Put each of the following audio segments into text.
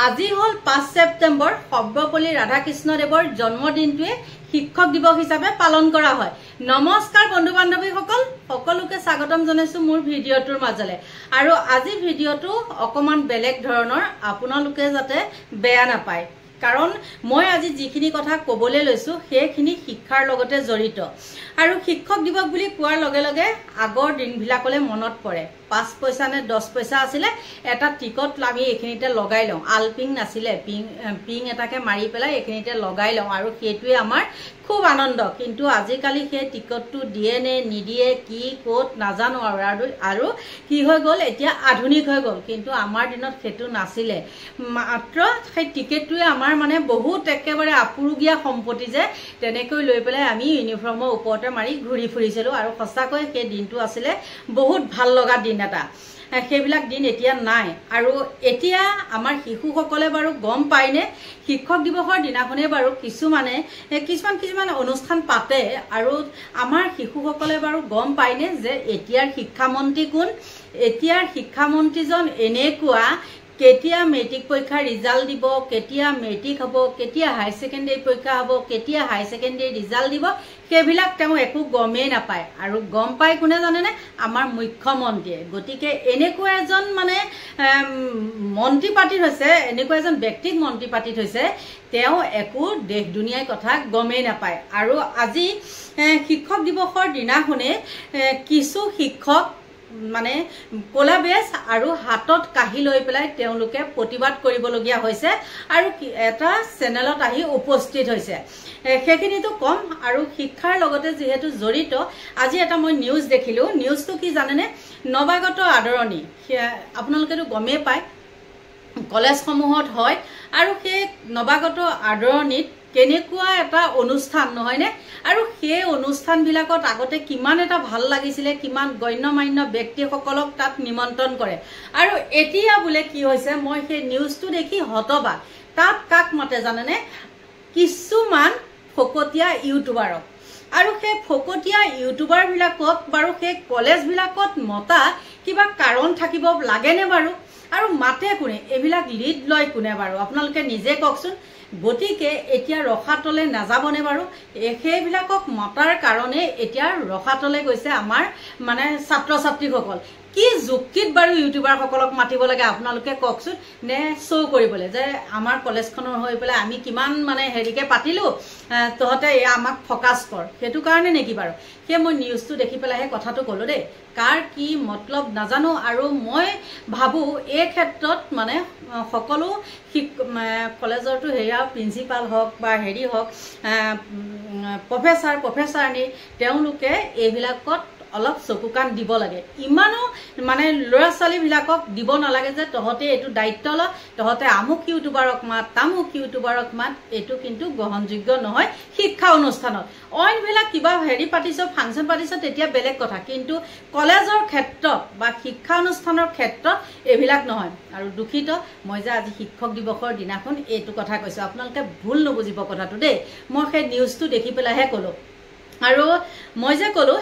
আজি হল 5 সেপ্টেম্বৰ সৰ্বপল্লী ৰাধাকৃষ্ণদেৱৰ জন্মদিনটোৱে শিক্ষক দিৱস হিচাপে পালন কৰা হয়। নমস্কাৰ বন্ধু বান্ধৱীসকল, সকলোকে স্বাগতম জনাইছো মোৰ ভিডিঅ'টোৰ মাজলে। আৰু আজি ভিডিঅ'টো অকমান বেলেগ ধৰণৰ, আপোনালোকে যাতে বেয়া নাপায়, কাৰণ মই আজি যিখিনি কথা ক'বলৈ লৈছো সেইখিনি শিক্ষাৰ লগতে জড়িত। আৰু শিক্ষক দিৱস বুলি কোৱাৰ লগে লগে আগৰ দিনবিলাকলৈ মনত পৰে। 5 পইচা নে 10 পইচা আছিলে, এটা টিকট আমি এইখিনিতে লগাই লওঁ। আলপিং নাছিলে, পিং এটাকে মাৰি পেলাই এইখিনিতে লগাই লওঁ, আৰু সেইটোৱে আমাৰ খুব আনন্দ। কিন্তু আজিকালি সেই টিকটটো দিয়ে নে নিদিয়ে, কি ক'ত নাজানো। আৰু কি হৈ গ'ল, এতিয়া আধুনিক হৈ গ'ল, কিন্তু আমাৰ দিনত সেইটো নাছিলে। মাত্ৰ সেই টিকেটটোৱে আমাৰ মানে বহুত একেবাৰে আপুৰুগীয়া সম্পত্তি যে তেনেকৈ লৈ পেলাই আমি ইউনিফৰ্মৰ ওপৰতে মাৰি ঘূৰি ফুৰিছিলোঁ। আৰু সঁচাকৈ সেই দিনটো আছিলে বহুত ভাল লগা দিন এটা। সেইবিলাক দিন এতিয়া নাই। আৰু এতিয়া আমাৰ শিশুসকলে বাৰু গম পায়নে, শিক্ষক দিৱসৰ দিনাখনে বাৰু কিছুমান অনুষ্ঠান পাতে, আৰু আমাৰ শিশুসকলে বাৰু গম পায়নে যে এতিয়াৰ শিক্ষামন্ত্ৰী কোন, এতিয়াৰ শিক্ষামন্ত্ৰীজন এনেকুৱা, কেতিয়া মেট্ৰিক পৰীক্ষাৰ ৰিজাল্ট দিব, কেতিয়া মেট্ৰিক হ'ব, কেতিয়া হায়াৰ ছেকেণ্ডেৰী পৰীক্ষা হ'ব, কেতিয়া হায়াৰ ছেকেণ্ডেৰী ৰিজাল্ট দিব, সেইবিলাক তেওঁ একো গমেই নাপায়। আৰু গম পায় কোনে জানেনে? আমাৰ মুখ্যমন্ত্ৰীয়ে। গতিকে এনেকুৱা এজন মন্ত্ৰী পাতি থৈছে, এনেকুৱা এজন ব্যক্তিক মন্ত্ৰী পাতি থৈছে, তেওঁ একো দেশ দুনিয়াৰ কথা গমেই নাপায়। আৰু আজি শিক্ষক দিৱসৰ দিনাখনে কিছু শিক্ষক ক'লা বেজ আৰু হাতত কাঢ়ি লৈ পেলাই তেওঁলোকে প্ৰতিবাদ কৰিবলগীয়া হৈছে, আৰু এটা চেনেলত আহি উপস্থিত হৈছে। সেইখিনিতো কম। আৰু শিক্ষাৰ লগতে যিহেতু জড়িত, আজি এটা মই নিউজ দেখিলোঁ। নিউজটো কি জানেনে? নৱাগত আদৰণি। আপোনালোকেতো গমেই পায় কলেজসমূহত হয়, আৰু সেই নৱাগত আদৰণিত কেনেকুৱা এটা অনুষ্ঠান নহয়নে? আৰু সেই অনুষ্ঠানবিলাকত আগতে কিমান এটা ভাল লাগিছিলে, কিমান গণ্যমান্য ব্যক্তিসকলক তাত নিমন্ত্ৰণ কৰে। আৰু এতিয়া বোলে কি হৈছে, মই সেই নিউজটো দেখি হতবাক। তাত কাক মাতে জানেনে? কিছুমান ফকতীয়া ইউটিউবাৰক। আৰু সেই ফকতীয়া ইউটিউবাৰবিলাকক বাৰু সেই কলেজবিলাকত মতা কিবা কাৰণ থাকিব লাগেনে বাৰু? আৰু মাতে কোনে? এইবিলাক লিড লয় কোনে বাৰু? আপোনালোকে নিজে কওকচোন। গতিকে এতিয়া ৰখাতলে নাযাবনে বাৰু? সেইবিলাকক মতাৰ কাৰণে এতিয়া ৰখাতলে গৈছে আমাৰ ছাত্ৰ ছাত্ৰীসকল। কি যুক্তিত বাৰু ইউটিউবাৰসকলক মাতিব লাগে আপোনালোকে কওকচোন? নে শ্ব' কৰিবলৈ যে আমাৰ কলেজখনৰ হৈ পেলাই আমি কিমান হেৰিকে পাতিলোঁ, তহঁতে আমাক ফ'কাছ কৰ, সেইটো কাৰণে নেকি বাৰু? সেই মই নিউজটো দেখি পেলাইহে কথাটো ক'লোঁ দেই। কাৰ কি মতলব নাজানো। আৰু মই ভাবোঁ এই ক্ষেত্ৰত সকলো কলেজৰটো প্ৰিন্সিপাল হওক বা হেৰি হওক, প্ৰফেচাৰনী, তেওঁলোকে এইবিলাকত অলপ চকু কাণ দিব লাগে। ইমানো ল'ৰা ছোৱালীবিলাকক দিব নালাগে যে তহঁতে এইটো দায়িত্ব ল, তহঁতে আমুক ইউটিউবাৰক মাত, তামুক ইউটিউবাৰক মাত। এইটো কিন্তু গ্ৰহণযোগ্য নহয় শিক্ষা অনুষ্ঠানত। অইনবিলাক কিবা পাতিছ, ফাংচন পাতিছ, তেতিয়া বেলেগ কথা, কিন্তু কলেজৰ ক্ষেত্ৰত বা শিক্ষা অনুষ্ঠানৰ ক্ষেত্ৰত এইবিলাক নহয়। আৰু দুখিত মই যে আজি শিক্ষক দিৱসৰ দিনাখন এইটো কথা কৈছোঁ, আপোনালোকে ভুল নুবুজিব কথাটো দেই। মই সেই নিউজটো দেখি পেলাইহে ক'লোঁ। আৰু মই যে ক'লোঁ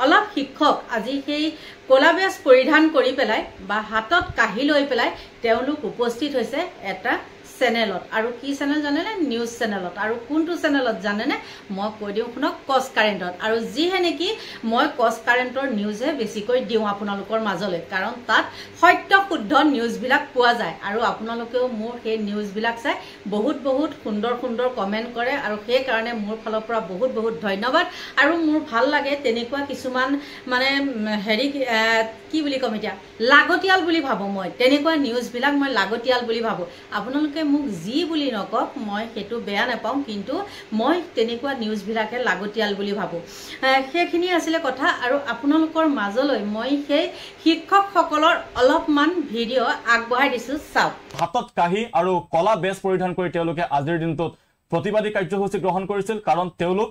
অলপ শিক্ষক আজি সেই ক'লা বেজ পৰিধান কৰি পেলাই বা হাতত কাঢ়ি লৈ পেলাই তেওঁলোক উপস্থিত হৈছে এটা চেনেলত। আৰু কি চেনেল জানেনে? নিউজ চেনেলত। আৰু কোনটো চেনেলত জানেনে? মই কৈ দিওঁ শুনক, কচ কাৰেণ্টত। আৰু যিহে নেকি মই কচ কাৰেণ্টৰ নিউজহে বেছিকৈ দিওঁ আপোনালোকৰ মাজলৈ, কাৰণ তাত সত্য শুদ্ধ নিউজবিলাক পোৱা যায়। আৰু আপোনালোকেও মোৰ সেই নিউজবিলাক চাই বহুত সুন্দৰ সুন্দৰ কমেণ্ট কৰে, আৰু সেইকাৰণে মোৰ ফালৰ পৰা বহুত ধন্যবাদ। আৰু মোৰ ভাল লাগে তেনেকুৱা কিছুমান কি বুলি ক'ম এতিয়া, লাগতিয়াল বুলি ভাবোঁ মই। তেনেকুৱা নিউজবিলাক মই লাগতিয়াল বুলি ভাবোঁ। আপোনালোকে মোক যি বুলি নকওক, মই সেইটো বেয়া নাপাওঁ, কিন্তু মই তেনেকুৱা নিউজবিলাকে লাগতিয়াল বুলি ভাবোঁ। সেইখিনি আছিলে কথা। আৰু আপোনালোকৰ মাজলৈ মই সেই শিক্ষকসকলৰ অলপমান ভিডিঅ' আগবঢ়াই দিছোঁ, চাওক। হাতত কাঢ়ি আৰু কলা বেজ পৰিধান কৰি তেওঁলোকে আজিৰ দিনটোত প্ৰতিবাদী কাৰ্যসূচী গ্ৰহণ কৰিছিল, কাৰণ তেওঁলোক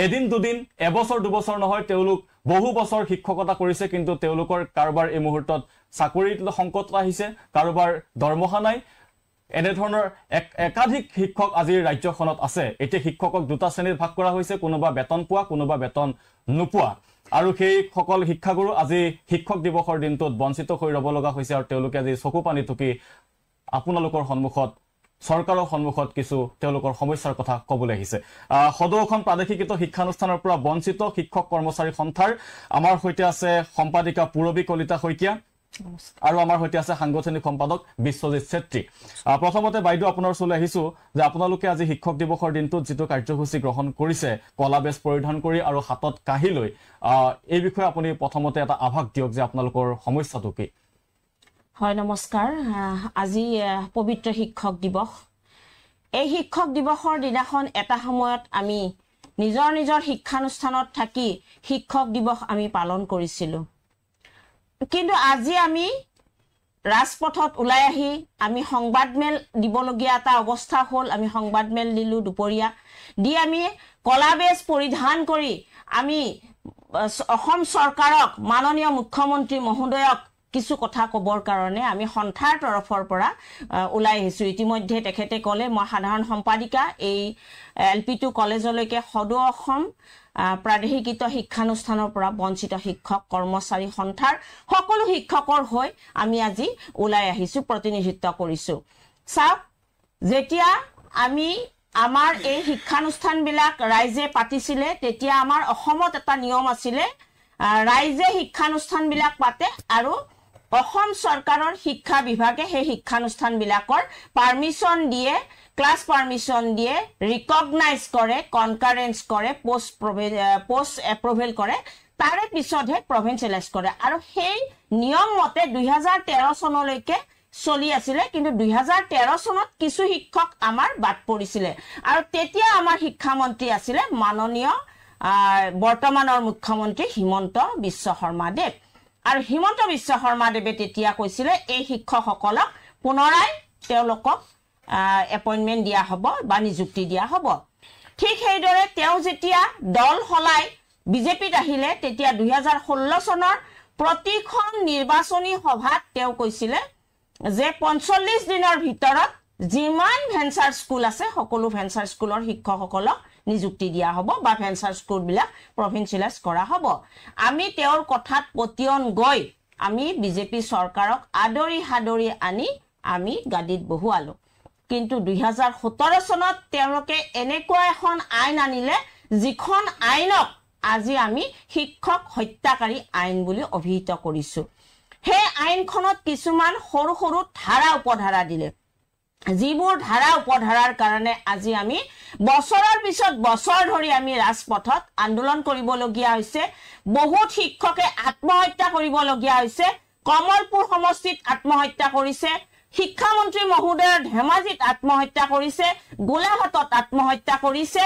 এদিন দুদিন, এবছৰ দুবছৰ নহয়, তেওঁলোক বহু বছৰ শিক্ষকতা কৰিছে, কিন্তু তেওঁলোকৰ কাৰোবাৰ এই মুহূৰ্তত চাকৰিত সংকট আহিছে, কাৰোবাৰ দৰমহা নাই। এনেধৰণৰ একাধিক শিক্ষক আজিৰ ৰাজ্যখনত আছে। এতিয়া শিক্ষকক দুটা শ্ৰেণীত ভাগ কৰা হৈছে, কোনোবা বেতন পোৱা, কোনোবা বেতন নোপোৱা। আৰু সেইসকল শিক্ষাগুৰু আজি শিক্ষক দিৱসৰ দিনটোত বঞ্চিত হৈ ৰ'ব লগা হৈছে, আৰু তেওঁলোকে আজি চকু পানী টুকি আপোনালোকৰ সন্মুখত চৰকাৰৰ সন্মুখত কিছু তেওঁলোকৰ সমস্যাৰ কথা ক'বলৈ আহিছে সদৌখন প্ৰাদেশিকৃত শিক্ষানুষ্ঠানৰ পৰা বঞ্চিত শিক্ষক কৰ্মচাৰী সন্থাৰ আমাৰ সৈতে আছে সম্পাদিকা পূৰবী কলিতা শইকীয়া আৰু আমাৰ সৈতে আছে সাংগঠনিক সম্পাদক বিশ্বজিৎ ছেত্ৰী প্ৰথমতে বাইদেউ আপোনাৰ ওচৰলৈ আহিছো যে আপোনালোকে আজি শিক্ষক দিৱসৰ দিনটোত যিটো কাৰ্যসূচী গ্ৰহণ কৰিছে কলা বেজ পৰিধান কৰি আৰু হাতত কাহি লৈ এই বিষয়ে আপুনি প্ৰথমতে এটা আভাস দিয়ক যে আপোনালোকৰ সমস্যাটো কি হয় নমস্কাৰ আজি পবিত্ৰ শিক্ষক দিৱস এই শিক্ষক দিৱসৰ দিনাখন এটা সময়ত আমি নিজৰ নিজৰ শিক্ষানুষ্ঠানত থাকি শিক্ষক দিৱস আমি পালন কৰিছিলোঁ কিন্তু আজি আমি ৰাজপথত ওলাই আহি আমি সংবাদমেল দিবলগীয়া এটা অৱস্থা হ'ল আমি সংবাদমেল দিলোঁ দুপৰীয়া দি আমি কলা বেজ পৰিধান কৰি আমি অসম চৰকাৰক মাননীয় মুখ্যমন্ত্ৰী মহোদয়ক কিছু কথা ক'বৰ কাৰণে আমি সন্থাৰ তৰফৰ পৰা ওলাই আহিছোঁ ইতিমধ্যে তেখেতে ক'লে মই সাধাৰণ সম্পাদিকা এই LP2 কলেজলৈকে সদৌ অসম প্ৰাদেশিকৃত শিক্ষানুষ্ঠানৰ পৰা বঞ্চিত শিক্ষক কৰ্মচাৰী সন্থাৰ সকলো শিক্ষকৰ হৈ আমি আজি ওলাই আহিছোঁ প্ৰতিনিধিত্ব কৰিছোঁ চাওক যেতিয়া আমি আমাৰ এই শিক্ষানুষ্ঠানবিলাক ৰাইজে পাতিছিলে তেতিয়া আমাৰ অসমত এটা নিয়ম আছিলে ৰাইজে শিক্ষানুষ্ঠানবিলাক পাতে আৰু অসম চৰকাৰৰ শিক্ষা বিভাগে সেই শিক্ষানুষ্ঠানবিলাকৰ পাৰমিশন দিয়ে ক্লাছ পাৰমিশন দিয়ে ৰিকগনাইজ কৰে কনকাৰেন্স কৰে পোষ্ট এপ্ৰুভেল কৰে তাৰে পিছতহে প্ৰভিন্সিয়েলাইজ কৰে আৰু সেই নিয়ম মতে 2013 চনলৈকে চলি আছিলে কিন্তু 2013 চনত কিছু শিক্ষক আমাৰ বাদ পৰিছিলে আৰু তেতিয়া আমাৰ শিক্ষামন্ত্ৰী আছিলে মাননীয় বৰ্তমানৰ মুখ্যমন্ত্ৰী হিমন্ত বিশ্ব শৰ্মা দেৱ আৰু হিমন্ত বিশ্ব শৰ্মা দেৱে তেতিয়া কৈছিলে এই শিক্ষকসকলক পুনৰাই তেওঁলোকক এপইন্টমেন্ট দিয়া হ'ব বা নিযুক্তি দিয়া হ'ব ঠিক সেইদৰে তেওঁ যেতিয়া দল হলাই বিজেপিত আহিলে তেতিয়া 2016 চনৰ প্ৰতিখন নিৰ্বাচনী সভাত তেওঁ কৈছিলে যে 45 দিনৰ ভিতৰত যিমান ভেঞ্চাৰ স্কুল আছে সকলো ভেঞ্চাৰ স্কুলৰ শিক্ষকসকলক নিযুক্তি দিয়া হ'ব বা ভেঞ্চাৰ স্কুলবিলাক প্ৰভিন্সিয়েলাইজ কৰা হ'ব আমি তেওঁৰ কথাত পতিয়ন গৈ আমি বিজেপি চৰকাৰক আদৰি হাদৰি আনি আমি গাদীত বহুৱালো কিন্তু 2017 চনত তেওঁলোকে এনেকুৱা এখন আইন আনিলে যিখন আইনক আজি আমি শিক্ষক হত্যাকাৰী আইন বুলি অভিহিত কৰিছো সেই আইনখনত কিছুমান সৰু সৰু ধাৰা উপধাৰা দিলে যিবোৰ ধাৰা উপধাৰাৰ কাৰণে আজি আমি বছৰৰ পিছত বছৰ ধৰি আমি ৰাজপথত আন্দোলন কৰিবলগীয়া হৈছে বহুত শিক্ষকে আত্মহত্যা কৰিবলগীয়া হৈছে কমলপুৰ সমষ্টিত আত্মহত্যা কৰিছে শিক্ষামন্ত্ৰী মহোদয়ৰ ধেমাজিত আত্মহত্যা কৰিছে গোলাঘাটত আত্মহত্যা কৰিছে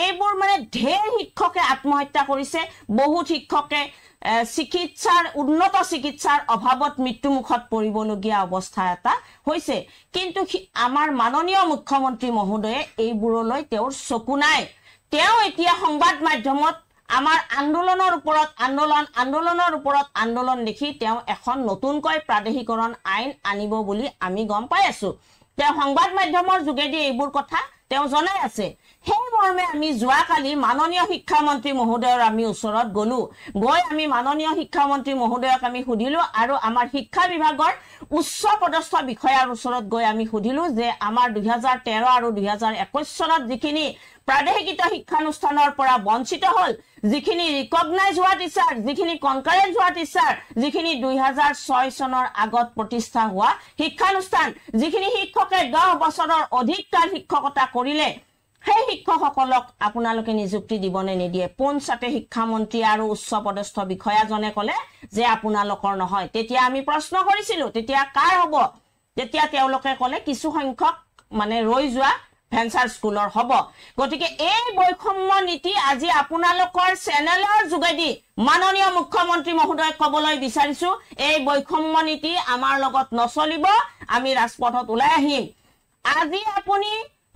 এইবোৰ মানে ঢেৰ শিক্ষকে আত্মহত্যা কৰিছে বহুত শিক্ষকে চিকিৎসাৰ উন্নত চিকিৎসাৰ অভাৱত মৃত্যুমুখত পৰিবলগীয়া অৱস্থা এটা হৈছে কিন্তু আমাৰ মাননীয় মুখ্যমন্ত্ৰী মহোদয়ে এইবোৰলৈ তেওঁৰ চকু নাই তেওঁ এতিয়া সংবাদ মাধ্যমত আমাৰ আন্দোলনৰ ওপৰত আন্দোলন দেখি তেওঁ এখন নতুনকৈ প্ৰাদেশিকৰণ আইন আনিব বুলি আমি গম পাই আছো তেওঁ সংবাদ মাধ্যমৰ যোগেদি এইবোৰ কথা তেওঁ জনাই আছে সেই মৰ্মে আমি যোৱাকালি মাননীয় শিক্ষামন্ত্ৰী মহোদয়ৰ আমি ওচৰত গলো গৈ আমি মাননীয় শিক্ষামন্ত্ৰী মহোদয়ক আমি সুধিলো আৰু আমাৰ শিক্ষা বিভাগৰ উচ্চ পদস্থ বিষয়াৰ ওচৰত গৈ আমি সুধিলো যে আমাৰ 2013 আৰু 2021 চনত যিখিনি প্ৰাদেশিকৃত শিক্ষানুষ্ঠানৰ পৰা বঞ্চিত হ'ল যিখিনি ৰিকগনাইজ হোৱা টিচাৰ যিখিনি কনকাৰেন্স হোৱা টিচাৰ যিখিনি 2006 চনৰ আগত প্ৰতিষ্ঠা হোৱা শিক্ষানুষ্ঠান যিখিনি শিক্ষকে 10 বছৰৰ অধিক কাল শিক্ষকতা কৰিলে সেই শিক্ষকসকলক আপোনালোকে নিযুক্তি দিবনে নিদিয়ে পঞ্চায়তে শিক্ষামন্ত্ৰী আৰু উচ্চ পদস্থ বিষয়াজনে ক'লে যে আপোনালোকৰ নহয় তেতিয়া আমি প্ৰশ্ন কৰিছিলো তেতিয়া কাৰ হ'ব তেতিয়া তেওঁলোকে ক'লে কিছু সংখ্যক মানে ৰৈ যোৱা ভেঞ্চাৰ স্কুলৰ হ'ব গতিকে এই বৈষম্য নীতি আজি আপোনালোকৰ চেনেলৰ যোগেদি মাননীয় মুখ্যমন্ত্ৰী মহোদয়ক ক'বলৈ বিচাৰিছো এই বৈষম্য নীতি আমাৰ লগত নচলিব আমি ৰাজপথত ওলাই আহিম আজি আপুনি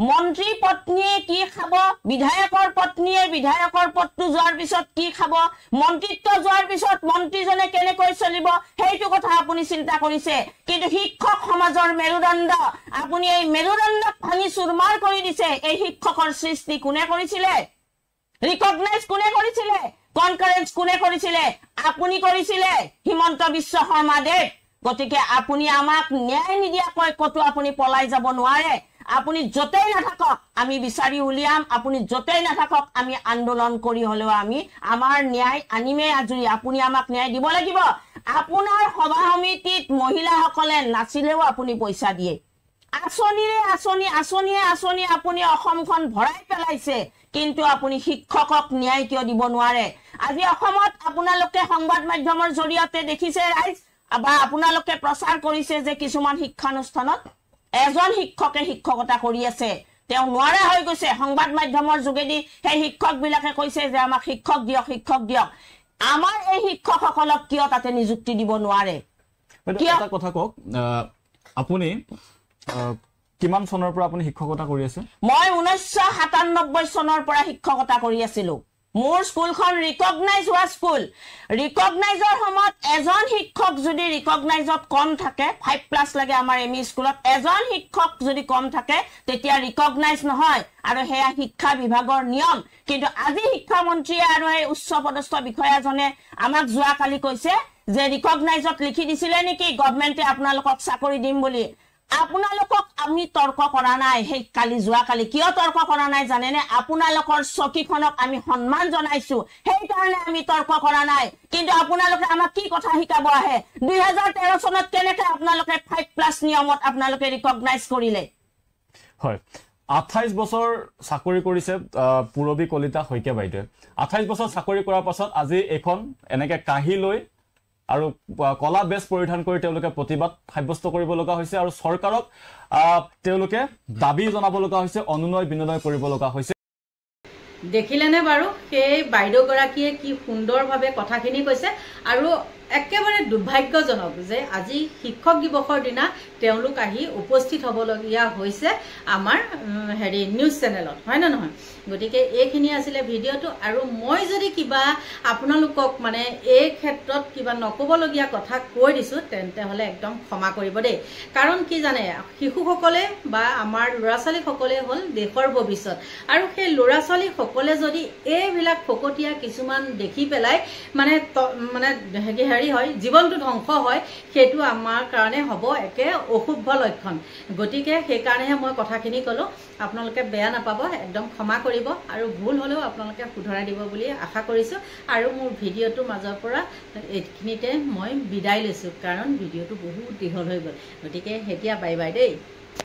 মন্ত্ৰী পত্নীয়ে কি খাব বিধায়কৰ পত্নীয়ে বিধায়কৰ পদটো যোৱাৰ পিছত কি খাব মন্ত্ৰীত্ব যোৱাৰ পিছত মন্ত্ৰীজনে কেনেকৈ চলিব সেইটো কথা আপুনি চিন্তা কৰিছে কিন্তু শিক্ষক সমাজৰ মেৰুদণ্ড আপুনি এই মেৰুদণ্ডক ভাঙি চুৰমাৰ কৰি দিছে এই শিক্ষকৰ সৃষ্টি কোনে কৰিছিলে ৰিকগনাইজ কোনে কৰিছিলে কনকাৰেন্স কোনে কৰিছিলে আপুনি কৰিছিলে হিমন্ত বিশ্ব শৰ্মা দেৱ গতিকে আপুনি আমাক ন্যায় নিদিয়াকৈ কতো আপুনি পলাই যাব নোৱাৰে আপুনি যতেই নাথাকক আমি বিচাৰি উলিয়াম আপুনি যতেই নাথাকক আমি আন্দোলন কৰি হলেও আমি আমাৰ ন্যায় আনিমে আজৰি আপুনি আমাক ন্যায় দিব লাগিব আপোনাৰ সভা সমিতিত মহিলাসকলে নাচিলেও আপুনি পইচা দিয়ে আঁচনি আপুনি অসমখন ভৰাই পেলাইছে কিন্তু আপুনি শিক্ষকক ন্যায় কিয় দিব নোৱাৰে আজি অসমত আপোনালোকে সংবাদ মাধ্যমৰ জৰিয়তে দেখিছে ৰাইজ বা আপোনালোকে প্ৰচাৰ কৰিছে যে কিছুমান শিক্ষানুষ্ঠানত এজন শিক্ষকে শিক্ষকতা কৰি আছে তেওঁ নোৱাৰা হৈ গৈছে সংবাদ মাধ্যমৰ যোগেদি সেই শিক্ষকবিলাকে কৈছে যে আমাক শিক্ষক দিয়ক আমাৰ এই শিক্ষকসকলক কিয় তাতে নিযুক্তি দিব নোৱাৰে এটা কথা কওক আপুনি কিমান চনৰ পৰা আপুনি শিক্ষকতা কৰি আছে মই 1997 চনৰ পৰা শিক্ষকতা কৰি আছিলো মোৰ স্কুলখন ৰিকগনাইজ হোৱা স্কুল ৰিকগনাইজৰ সময়ত এজন শিক্ষক যদি ৰিকগনাইজত কম থাকে 5+ লাগে আমাৰ এমই স্কুলত এজন শিক্ষক যদি কম থাকে তেতিয়া ৰিকগনাইজ নহয় আৰু হেয়া শিক্ষা বিভাগৰ নিয়ম কিন্তু আজি শিক্ষামন্ত্ৰী আৰু এই উচ্চ পদস্থ বিষয়াজনে আমাক যোৱা কালি কৈছে যে ৰিকগনাইজত লিখি দিছিলে নেকি গভৰ্ণমেণ্টে আপোনালোকক চাকৰি দিম বুলি আপোনালোকক আমি তৰ্ক কৰা নাই সেই কালি যোৱা কালি কিয় তৰ্ক কৰা নাই জানেনে আপোনালোকৰ চকীখনক আমি সন্মান জনাইছো সেই কাৰণে আমি তৰ্ক কৰা নাই কিন্তু আপোনালোকে আমাক কি কথা শিকাব আহে 2013 চনত কেনেকৈ আপোনালোকে 5+ নিয়মত আপোনালোকে ৰিকগনাইজ কৰিলে হয় 28 বছৰ চাকৰি কৰিছে পুৰবী কলিতা হৈকে বাইদেৱে 28 বছৰ চাকৰি কৰাৰ পাছত আজি এখন এনেকে কাহি লৈ আৰু কলা বেছ পৰিধান কৰি তেওঁলোকে প্ৰতিবাদ সাব্যস্ত কৰিব লগা হৈছে আৰু চৰকাৰক তেওঁলোকে দাবী জনাব লগা হৈছে অনুনয় বিনয় কৰিব লগা হৈছে দেখিলেনে বাৰু সেই বাইদেউ গৰাকীয়ে কি সুন্দৰভাৱে কথাখিনি কৈছে আৰু একেবাৰে দুৰ্ভাগ্যজনক যে আজি শিক্ষক দিৱসৰ দিনা তেওঁলোক আহি উপস্থিত হ'বলগীয়া হৈছে আমাৰ নিউজ চেনেলত হয় না নহয় গতিকে এইখিনি আছিলে ভিডিঅ'টো আৰু মই যদি কিবা আপোনালোকক মানে এই ক্ষেত্ৰত কিবা নকবলগীয়া কথা কৈ দিছো তেন্তে হলে একদম ক্ষমা কৰিব দেই কাৰণ কি জানে শিশুসকলে বা আমাৰ ল'ৰা ছোৱালীসকলে হ'ল দেশৰ ভৱিষ্যত আৰু সেই ল'ৰা ছোৱালীসকলে যদি এইবিলাক ফকতীয়া কিছুমান দেখি পেলাই মানে হয় জীৱনটো ধ্বংস হয় সেইটো আমাৰ কাৰণে হ'ব একে অশুভ লক্ষণ গতিকে সেই কাৰণেহে মই কথাখিনি কলো আপোনালোকে বেয়া নাপাব একদম ক্ষমা কৰিব আৰু ভুল হলেও আপোনালোকে শুধৰাই দিব বুলি আশা কৰিছো আৰু মোৰ ভিডিঅ'টোৰ মাজৰ পৰা এইখিনিতে মই বিদায় লৈছো কাৰণ ভিডিঅ'টো বহুত দীঘল হৈ গ'ল গতিকে এতিয়া বাই বাই দেই